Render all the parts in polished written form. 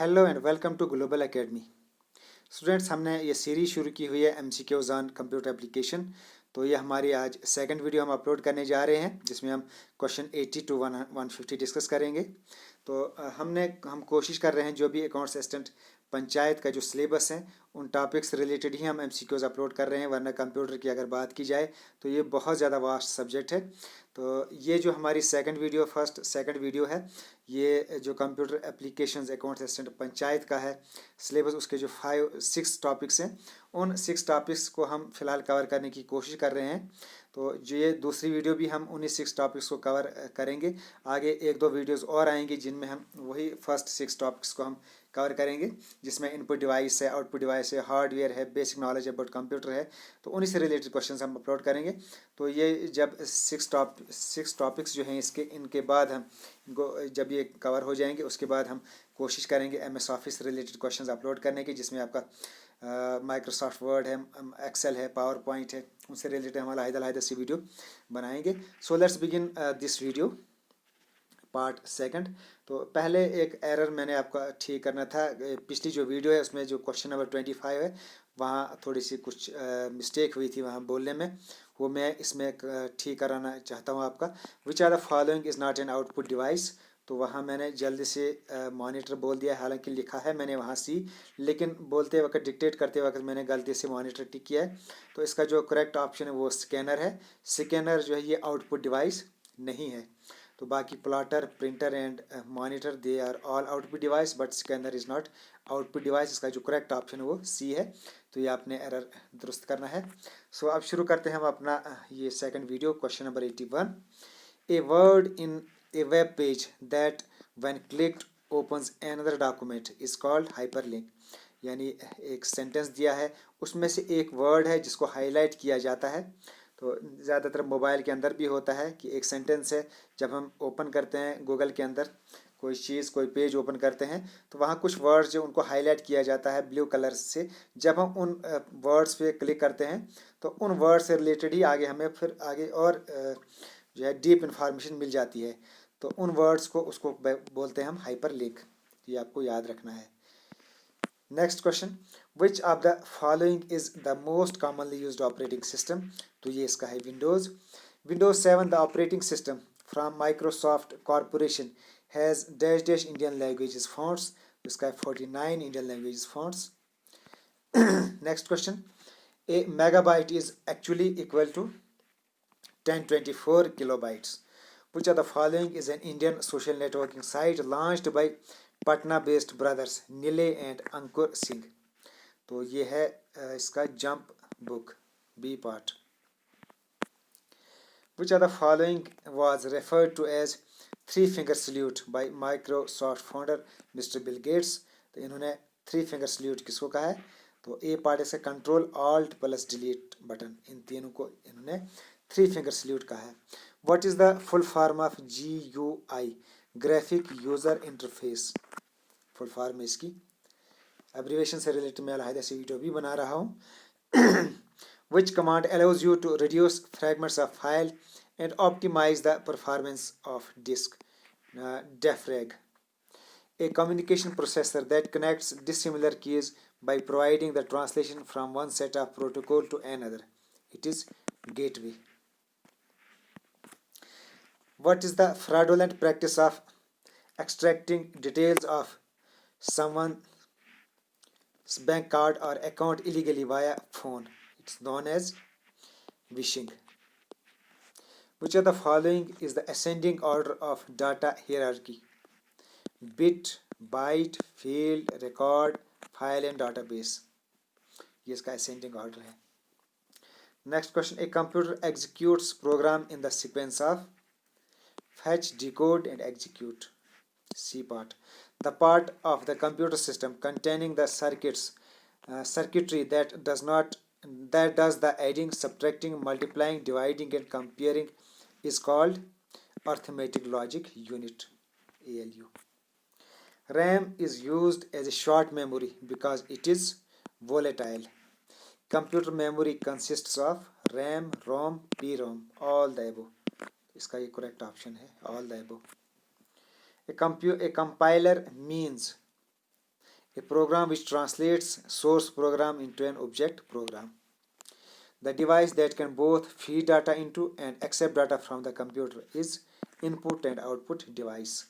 Hello and welcome to global academy. Students, हमने ये series शुरू की हुई है एमसीक्यूज ऑन कंप्यूटर एप्लीकेशन। तो ये हमारी आज सेकंड वीडियो हम अपलोड करने जा रहे हैं, जिसमें हम क्वेश्चन 80 टू 150 डिस्कस करेंगे। तो हम कोशिश कर रहे हैं जो भी अकाउंट्स असिस्टेंट पंचायत का जो सिलेबस है उन टॉपिक्स रिलेटेड ही हम एमसीक्यूज अपलोड कर रहे हैं, वरना कंप्यूटर की अगर बात की जाए तो ये बहुत ज़्यादा वास्ट सब्जेक्ट है। तो ये जो हमारी सेकंड वीडियो है, ये जो computer applications account assistant panchayat का है सिलेबस, उसके जो 6 टॉपिक्स हैं उन 6 टॉपिक्स को हम फिलहाल कवर करने की कोशिश कर रहे हैं। तो जो ये दूसरी वीडियो भी हम उन्हीं 6 टॉपिक्स को कवर करेंगे। आगे एक दो वीडियोस और आएंगी जिनमें हम वही फर्स्ट 6 टॉपिक्स को हम कवर करेंगे, जिसमें इनपुट डिवाइस है, आउटपुट डिवाइस है, हार्डवेयर है, बेसिक नॉलेज अबाउट कंप्यूटर है। तो उन्हीं से रिलेटेड क्वेश्चन हम अपलोड करेंगे। तो ये जब 6 टॉपिक्स जो हैं इनके बाद हम इनको जब ये कवर हो जाएंगे, उसके बाद हम कोशिश करेंगे MS office related questions upload करने की, जिसमें आपका माइक्रोसॉफ्ट वर्ड है, एक्सेल है, पावर पॉइंट है, उनसे रिलेटेड हम अलग सी वीडियो बनाएंगे। So let's begin this video part second. तो पहले एक एरर मैंने आपका ठीक करना था। पिछली जो वीडियो है उसमें जो क्वेश्चन नंबर 25 है वहाँ थोड़ी सी कुछ मिस्टेक हुई थी वहाँ बोलने में, वो मैं इसमें ठीक कराना चाहता हूँ आपका। Which are the following is not an output device. तो वहाँ मैंने जल्दी से मॉनिटर बोल दिया, हालांकि लिखा है मैंने वहाँ सी, लेकिन बोलते वक्त डिक्टेट करते वक्त मैंने गलती से मॉनिटर टिक किया है। तो इसका जो करेक्ट ऑप्शन है वो स्कैनर है। स्कैनर जो है ये आउटपुट डिवाइस नहीं है। तो बाकी plotter, printer and monitor they are all output device, but scanner is not output device. इसका जो करेक्ट ऑप्शन है वो सी है। तो ये आपने एरर दुरुस्त करना है। सो अब शुरू करते हैं हम अपना ये second video, question number 81। A word in A web page that when clicked opens another document is called hyperlink. यानी एक सेंटेंस दिया है, उसमें से एक वर्ड है जिसको हाईलाइट किया जाता है। तो ज़्यादातर मोबाइल के अंदर भी होता है कि एक सेंटेंस है, जब हम ओपन करते हैं गूगल के अंदर कोई चीज़, कोई पेज ओपन करते हैं, तो वहाँ कुछ वर्ड्स जो उनको हाईलाइट किया जाता है ब्लू कलर से। जब हम उन वर्ड्स पे क्लिक करते हैं तो उन वर्ड से रिलेटेड ही आगे हमें फिर आगे और जो है डीप इंफॉर्मेशन मिल जाती है। तो उन वर्ड्स को उसको बोलते हैं हम हाइपर लिंक। ये आपको याद रखना है। Next question, which of the following is the most commonly used operating system. तो ये इसका है Windows. Windows 7 the operating system from Microsoft corporation has dash dash Indian languages fonts. इसका है 49 Indian languages fonts. Next question, a megabyte is actually equal to 1024 kilobytes. Which of the following is an Indian social networking site launched by Patna-based brothers Nilay and Ankur Singh? तो ये है इसका jump book B part. Which of the following was referred to as three finger salute by Microsoft founder Mr. Bill Gates? तो इन्होंने three finger salute किसको कहा है? तो ए पार्ट इसका control alt plus delete button, इन तीनों को इन्होंने थ्री फिंगर सल्यूट कहा है। What is the full form of GUI, graphic user interface? Full form इसकी एब्रीवेशन से रिलेटेड मैं अलग से वीडियो भी बना रहा हूँ। Which command allows you to reduce fragments of file and optimise the performance of disk? defrag. A communication processor that connects dissimilar keys by providing the translation from one set of protocol to another. It is gateway. What is the fraudulent practice of extracting details of someone's bank card or account illegally via phone? It's known as phishing. Which of the following is the ascending order of data hierarchy? Bit, byte, field, record, file and database. ये इसका ascending order है। Next question, a computer executes program in the sequence of fetch, decode and execute. C part. The part of the computer system containing the circuitry that does the adding, subtracting, multiplying, dividing and comparing is called arithmetic logic unit, ALU. RAM is used as a short memory because it is volatile. Computer memory consists of RAM, ROM, PROM, all the above. इसका ये correct option है, all the above. A compiler means A program which translates source program into an object program. The device that can both feed data into and accept data from the computer is input and output device.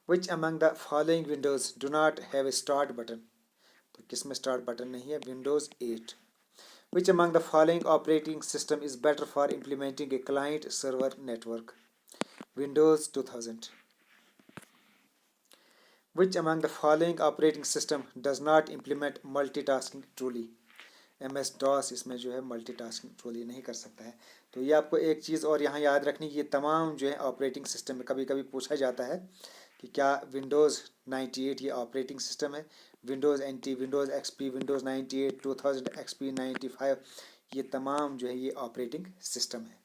Which among the following windows do not have a start button? तो किसमें start button नहीं है? Windows 8. Which among the following operating system is better for implementing a client server network? Windows 2000. Which among the following operating system does not implement multitasking truly? MS-DOS इसमें जो है multitasking truly नहीं कर सकता है। तो ये आपको एक चीज़ और यहाँ याद रखनी, ये तमाम जो है ऑपरेटिंग सिस्टम में कभी कभी पूछा जाता है कि क्या विंडोज़ 98 ये ऑपरेटिंग सिस्टम है, Windows NT, Windows XP, Windows 98, 2000 XP, 95, ये तमाम जो है ये ऑपरेटिंग सिस्टम है,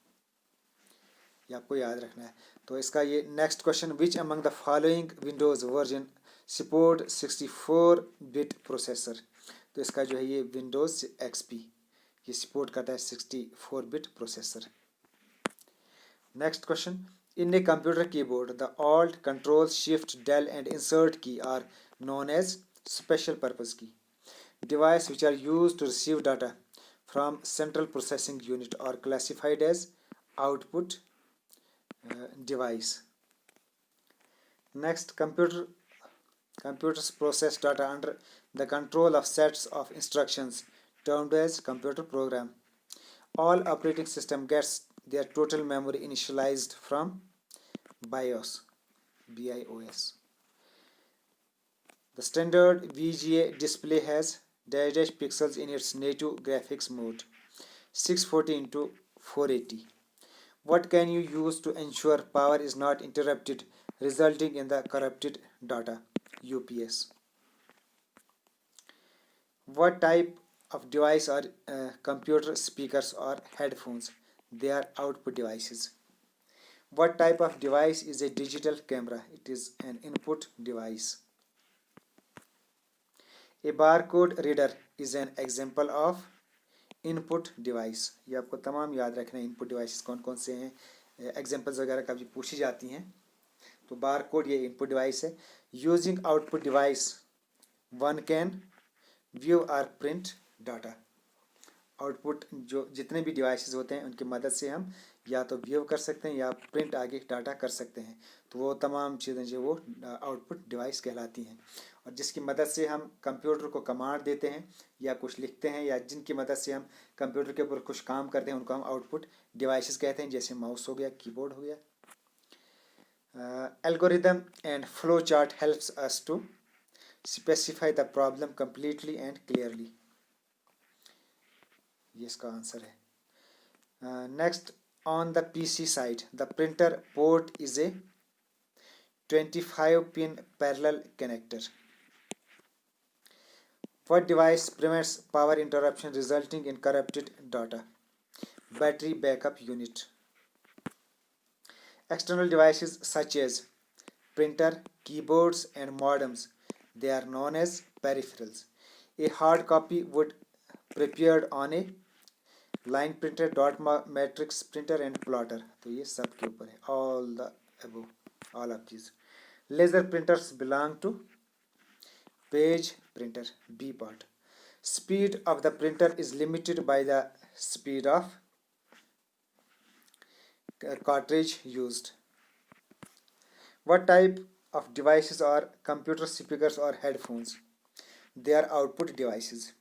ये आपको याद रखना है। तो इसका ये next question, which among the following Windows version support 64 bit processor? तो इसका जो है ये विंडोज़ XP ये सपोर्ट करता है 64 bit processor. Next question, in a computer keyboard the alt, control, shift, del and insert key are known as special purpose key. Device which are used to receive data from central processing unit are classified as output device. Next, computers process data under the control of sets of instructions termed as computer program. All operating system gets their total memory initialized from BIOS. The standard VGA display has dash pixels in its native graphics mode 640 into 480. What can you use to ensure power is not interrupted, resulting in the corrupted data? UPS. What type of device are computer speakers or headphones? They are output devices. What type of device is a digital camera? It is an input device. A barcode reader is an example of input device. ये आपको तमाम याद रखना है, input devices कौन कौन से हैं, examples वगैरह कभी पूछी जाती हैं। तो बारकोड ये इनपुट डिवाइस है। Using output device one can view और प्रिंट डाटा। आउटपुट जो जितने भी डिवाइसेस होते हैं उनकी मदद से हम या तो व्यू कर सकते हैं या प्रिंट आगे डाटा कर सकते हैं। तो वो तमाम चीज़ें जो वो आउटपुट डिवाइस कहलाती हैं, और जिसकी मदद से हम कंप्यूटर को कमांड देते हैं या कुछ लिखते हैं, या जिनकी मदद से हम कंप्यूटर के ऊपर कुछ काम करते हैं, उनको हम आउटपुट डिवाइसेस कहते हैं। जैसे माउस हो गया, कीबोर्ड हो गया। Algorithm and flow chart helps us to specify the problem completely and clearly. ये इसका आंसर है। Next, on the PC side, the printer port is a 25-pin parallel connector. What device prevents power interruption resulting in corrupted data? Battery backup unit. External devices such as printer, keyboards and modems, they are known as peripherals. A hard copy would prepared on a line printer, dot matrix printer and plotter. तो ये सब के ऊपर है, all the above, all of these. Laser printers belong to page printer, B part. Speed of the printer is limited by the speed of cartridge used. What type of devices are computer speakers or headphones? They are output devices.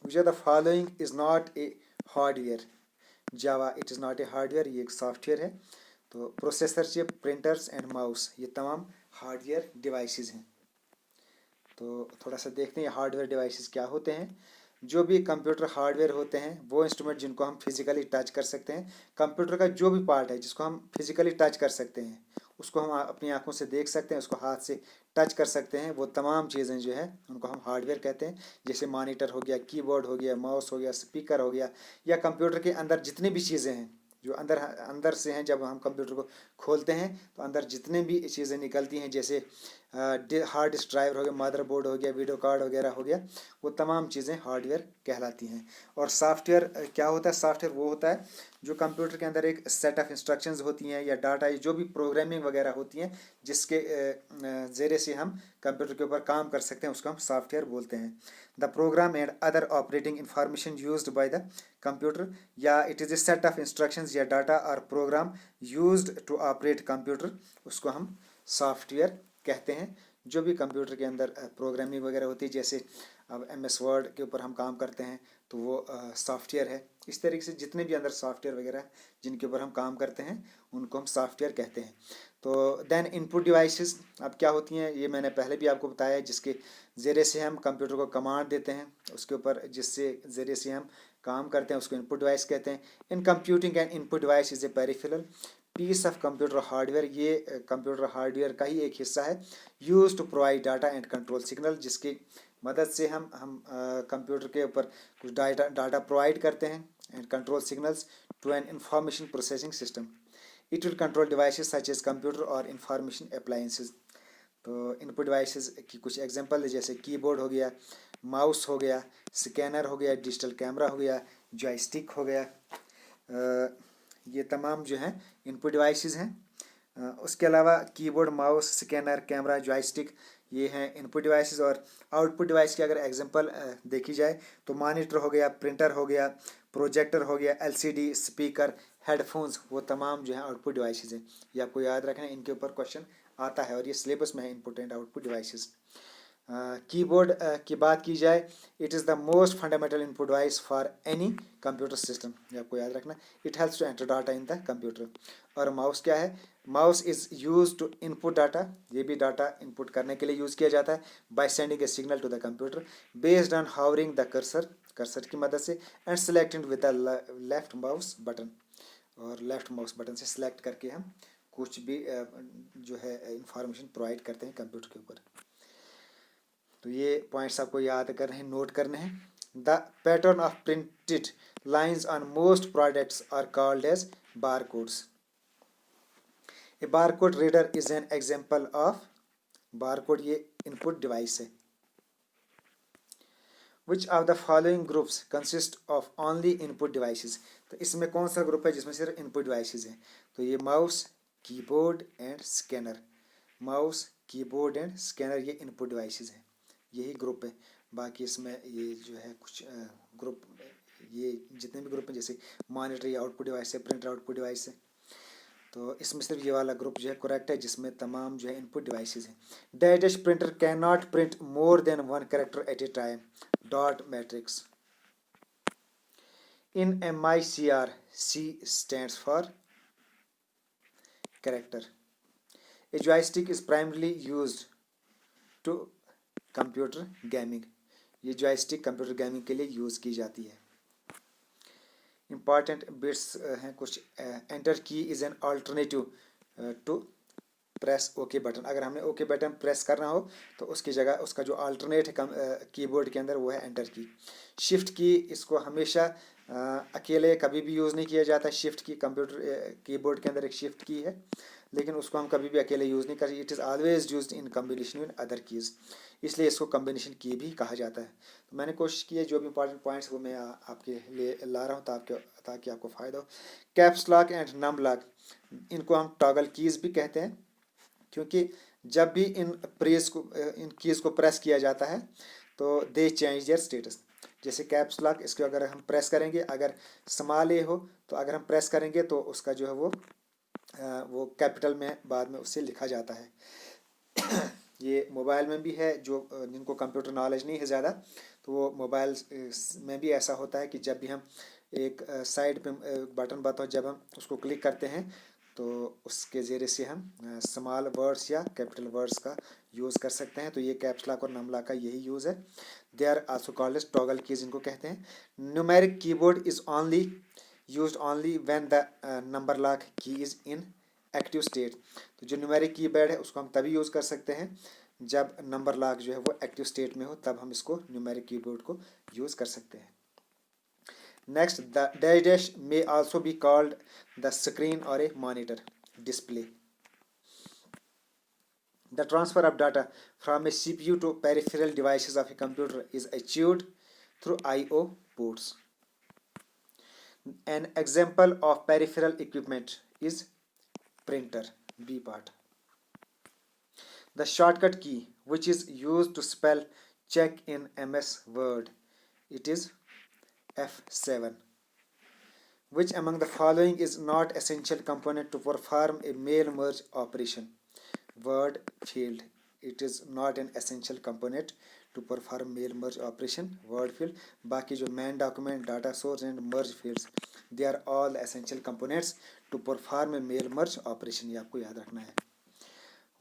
Which of the following is not a hardware? Java, it is not a hardware, ये एक software है। तो processor chip, printers and mouse, ये तमाम hardware devices हैं। तो थोड़ा सा देखते हैं हार्डवेयर डिवाइसेस क्या होते हैं। जो भी कंप्यूटर हार्डवेयर होते हैं वो इंस्ट्रूमेंट जिनको हम फिजिकली टच कर सकते हैं। कंप्यूटर का जो भी पार्ट है जिसको हम फिजिकली टच कर सकते हैं, उसको हम अपनी आंखों से देख सकते हैं, उसको हाथ से टच कर सकते हैं, वो तमाम चीज़ें जो है उनको हम हार्डवेयर कहते हैं। जैसे मॉनिटर हो गया, कीबोर्ड हो गया, माउस हो गया, स्पीकर हो गया, या कंप्यूटर के अंदर जितनी भी चीज़ें हैं जो अंदर से हैं, जब हम कंप्यूटर को खोलते हैं तो अंदर जितने भी चीज़ें निकलती हैं, जैसे हार्ड डिस्क ड्राइव हो गया, मदरबोर्ड हो गया, वीडियो कार्ड वगैरह हो गया, वो तमाम चीज़ें हार्डवेयर कहलाती हैं। और सॉफ्टवेयर क्या होता है? सॉफ्टवेयर वो होता है जो कंप्यूटर के अंदर एक सेट ऑफ इंस्ट्रक्शंस होती हैं या डाटा, जो भी प्रोग्रामिंग वगैरह होती हैं जिसके ज़रिए से हम कंप्यूटर के ऊपर काम कर सकते हैं, उसको हम सॉफ्टवेयर बोलते हैं। The program and other operating information used by the computer, या it is a set of instructions या डाटा और program used to operate computer, उसको हम सॉफ्टवेयर कहते हैं। जो भी कंप्यूटर के अंदर प्रोग्रामिंग वगैरह होती है, जैसे अब MS वर्ड के ऊपर हम काम करते हैं तो वो सॉफ्टवेयर है। इस तरीके से जितने भी अंदर सॉफ्टवेयर वगैरह जिनके ऊपर हम काम करते हैं उनको हम सॉफ्टवेयर कहते हैं। तो देन इनपुट डिवाइसेस अब क्या होती हैं, ये मैंने पहले भी आपको बताया है, जिसके ज़रिए से हम कंप्यूटर को कमांड देते हैं, उसके ऊपर जिससे ज़रिए से हम काम करते हैं उसको इनपुट डिवाइस कहते हैं। In computing and input device is a peripheral piece of computer hardware, ये कंप्यूटर हार्डवेयर का ही एक हिस्सा है। Use to provide data and control signal, जिसकी मदद से हम कंप्यूटर के ऊपर कुछ डाटा प्रोवाइड करते हैं and control signals to an information processing system. It will control devices such as computer और इंफॉर्मेशन अप्लायंसेस। तो इनपुट डिवाइसेस की कुछ एग्जांपल है, जैसे कीबोर्ड हो गया, माउस हो गया, स्कैनर हो गया, डिजिटल कैमरा हो गया, जॉयस्टिक हो गया। ये तमाम जो हैं इनपुट डिवाइसेस हैं। उसके अलावा keyboard, mouse, scanner, camera, joystick, ये हैं इनपुट डिवाइसेस। और आउटपुट डिवाइस की अगर एग्जांपल देखी जाए तो मॉनिटर हो गया, प्रिंटर हो गया, प्रोजेक्टर हो गया, LCD, स्पीकर, हेडफोन्स, वो तमाम जो है आउटपुट डिवाइसेस हैं। ये आपको याद रखना है, इनके ऊपर क्वेश्चन आता है और ये सिलेबस में है, input and output devices. Keyboard की बात की जाए, it is the most fundamental input device for any computer system, ये आपको याद रखना। It helps to enter data in the computer. और माउस क्या है? Mouse is use to input data, ये भी डाटा इनपुट करने के लिए यूज़ किया जाता है, by sending a signal to the computer based on hovering the cursor, cursor की मदद से, and selecting with the left mouse button, और लेफ्ट माउस बटन से सिलेक्ट करके हम कुछ भी जो है इंफॉर्मेशन प्रोवाइड करते हैं कंप्यूटर के ऊपर। तो ये पॉइंट्स आपको याद करने हैं, नोट करने हैं। The pattern of printed lines on most products are called as barcodes. A barcode reader is an example of barcode, ये इनपुट डिवाइस है। Which of the following groups consist of only input devices, तो इसमें कौन सा group है जिसमें सिर्फ input devices हैं? तो ये mouse, keyboard and scanner, mouse, keyboard and scanner, ये इनपुट डिवाइसेस हैं, यही ग्रुप है। बाकी इसमें ये जो है कुछ ग्रुप, ये जितने भी ग्रुप हैं, जैसे मॉनिटर या आउटपुट डिवाइस है, प्रिंटर आउटपुट डिवाइस है, तो इसमें सिर्फ ये वाला ग्रुप जो है करेक्ट है, जिसमें तमाम जो है इनपुट डिवाइसेस हैं। Dash printer can not print more than one character eight A time, dot matrix. In MICR, C stands for character. A joystick is primarily used to computer gaming, ये joystick computer gaming के लिए use की जाती है। Important bits हैं कुछ, enter key is an alternative to press okay button, अगर हमने ओके बटन प्रेस करना हो तो उसकी जगह उसका जो अल्टरनेट है कीबोर्ड के अंदर वो है एंटर की। शिफ्ट की, इसको हमेशा अकेले कभी भी यूज़ नहीं किया जाता। शिफ्ट की कंप्यूटर कीबोर्ड के अंदर एक शिफ्ट की है, लेकिन उसको हम कभी भी अकेले यूज़ नहीं कर, it is always used in combination with other keys, इसलिए इसको कम्बिनेशन की भी कहा जाता है। तो मैंने कोशिश की है जो भी इंपॉर्टेंट पॉइंट्स वो मैं आपके लिए ला रहा हूँ ताकि आपको फ़ायदा हो। Caps lock and num lock, इनको हम टॉगल कीज़ भी कहते हैं, क्योंकि जब भी इन कीज़ को प्रेस किया जाता है तो दे चेंज देयर स्टेटस। जैसे कैप्स लॉक, इसको अगर हम प्रेस करेंगे, अगर स्मॉल ए हो तो अगर हम प्रेस करेंगे तो उसका जो है वो कैपिटल में बाद में उससे लिखा जाता है। ये मोबाइल में भी है, जो जिनको कंप्यूटर नॉलेज नहीं है ज़्यादा, तो वो मोबाइल में भी ऐसा होता है कि जब भी हम एक साइड पे बटन बताओ, जब हम उसको क्लिक करते हैं तो उसके ज़रिए से हम स्मॉल वर्ड्स या कैपिटल वर्ड्स का यूज़ कर सकते हैं। तो ये कैप्स लॉक और नम लॉक का यही यूज़ है। They are also called as toggle keys, इनको कहते हैं। Numeric keyboard is only used only when the number lock key is in active state. तो जो न्यूमेरिक कीपैड है उसको हम तभी यूज़ कर सकते हैं जब नंबर लॉक जो है वो एक्टिव स्टेट में हो, तब हम इसको न्यूमेरिक कीबोर्ड को यूज़ कर सकते हैं। Next, the dash may also be called the screen और a monitor display. The transfer of data from a CPU to peripheral devices of a computer is achieved through I/O ports. An example of peripheral equipment is printer, B part. The shortcut key which is used to spell check in MS Word, it is F7. Which among the following is not essential component to perform a mail merge operation? Word field. It is not an essential component to perform mail merge operation. Word field. बाकी जो main document, data source and merge fields, they are all essential components to perform a mail merge operation. ये आपको याद रखना है.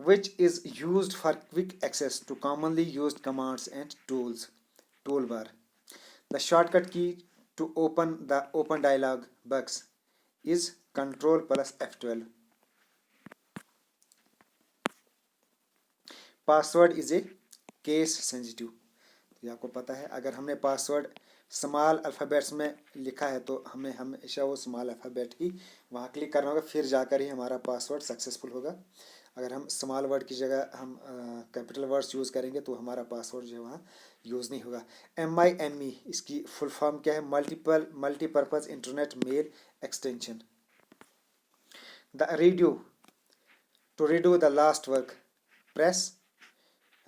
Which is used for quick access to commonly used commands and tools. Toolbar. The shortcut key to open the open dialog box is Ctrl plus F12. Password is a case sensitive. ये आपको पता है, अगर हमने password small alphabets में लिखा है तो हमें हमेशा वो स्मॉल अल्फ़ाबेट ही वहाँ क्लिक करना होगा, फिर जाकर ही हमारा पासवर्ड सक्सेसफुल होगा. अगर हम स्मॉल वर्ड की जगह हम कैपिटल वर्ड्स यूज़ करेंगे तो हमारा पासवर्ड जो है वहाँ यूज़ नहीं होगा. MIME इसकी फुल फॉर्म क्या है? Multipurpose internet mail extension. The radio to redo the last work press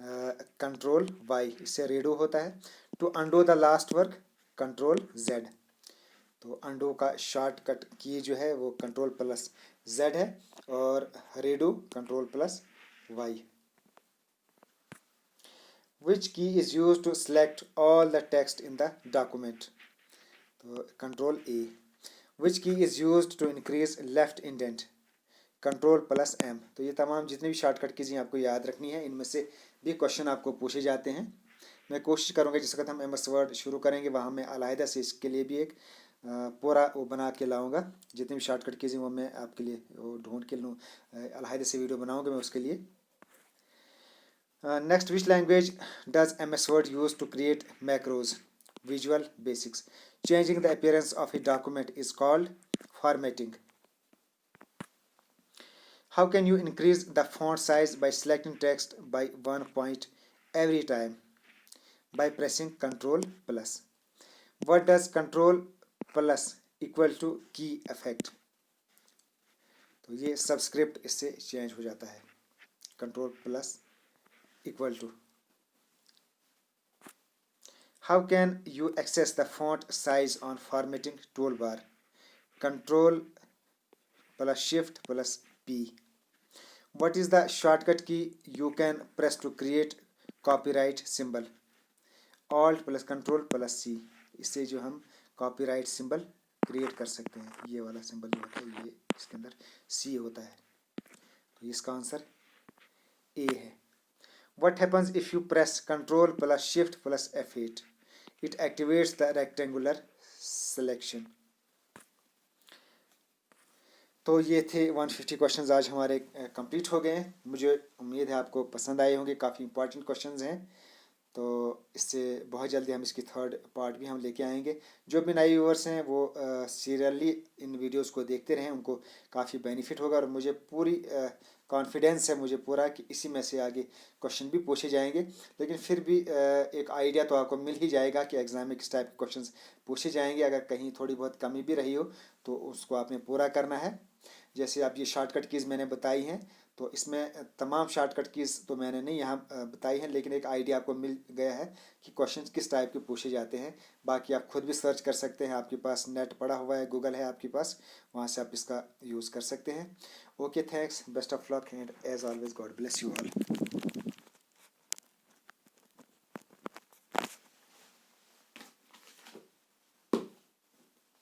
control Y, इससे रेडो होता है. To undo the last work control Z. तो अंडो का शॉर्टकट की जो है वो कंट्रोल प्लस जेड है और redo control plus Y. Which key is used to select all the text in the document? तो control A. Which key is used to increase left indent? Control plus M. तो ये तमाम जितने भी shortcut keys आपको याद रखनी है, इनमें से भी क्वेश्चन आपको पूछे जाते हैं. मैं कोशिश करूँगा जिस वक्त हम MS वर्ड शुरू करेंगे वहाँ मैं अलहदा से इसके लिए भी एक पूरा वो बना के लाऊंगा. जितने भी शॉर्टकट कीज़ वो मैं आपके लिए वो ढूंढ के लूँ, अलहदा से वीडियो बनाऊँगा मैं उसके लिए. Next, which language does MS Word use to create macros? Visual Basics. Changing the appearance of a document is called formatting. How can you increase the font size by selecting text by 1 point every time? By pressing Ctrl plus. What does Ctrl plus equal to key effect? तो ये subscript इससे change हो जाता है. Ctrl plus equal to. How can you access the font size on formatting toolbar? Control plus Shift plus P. What is the shortcut key you can press to create copyright symbol? Alt plus Control plus C. इससे जो हम copyright symbol create कर सकते हैं. ये वाला symbol जो होता है ये इसके अंदर C होता है. तो इसका आंसर A है. What happens if you press Ctrl plus Shift plus F8? It activates the rectangular selection. तो ये थे 150 क्वेश्चंस आज हमारे कंप्लीट हो गए हैं. मुझे उम्मीद है आपको पसंद आए होंगे. काफ़ी इंपॉर्टेंट क्वेश्चंस हैं. तो इससे बहुत जल्दी हम इसकी थर्ड पार्ट भी हम लेके आएंगे. जो भी नए व्यूअर्स हैं वो सीरियली इन वीडियोस को देखते रहें, उनको काफ़ी बेनिफिट होगा. और मुझे पूरी कॉन्फिडेंस है मुझे पूरा कि इसी में से आगे क्वेश्चन भी पूछे जाएंगे. लेकिन फिर भी एक आइडिया तो आपको मिल ही जाएगा कि एग्ज़ाम में किस टाइप के क्वेश्चंस पूछे जाएंगे. अगर कहीं थोड़ी बहुत कमी भी रही हो तो उसको आपने पूरा करना है. जैसे आप ये शॉर्टकट कीज़ मैंने बताई हैं, तो इसमें तमाम शॉर्टकट कीज़ तो मैंने नहीं यहाँ बताई हैं, लेकिन एक आइडिया आपको मिल गया है कि क्वेश्चन किस टाइप के पूछे जाते हैं. बाकी आप खुद भी सर्च कर सकते हैं. आपके पास नेट पड़ा हुआ है, गूगल है आपके पास, वहाँ से आप इसका यूज़ कर सकते हैं. Okay, thanks, best of luck and as always God bless you all.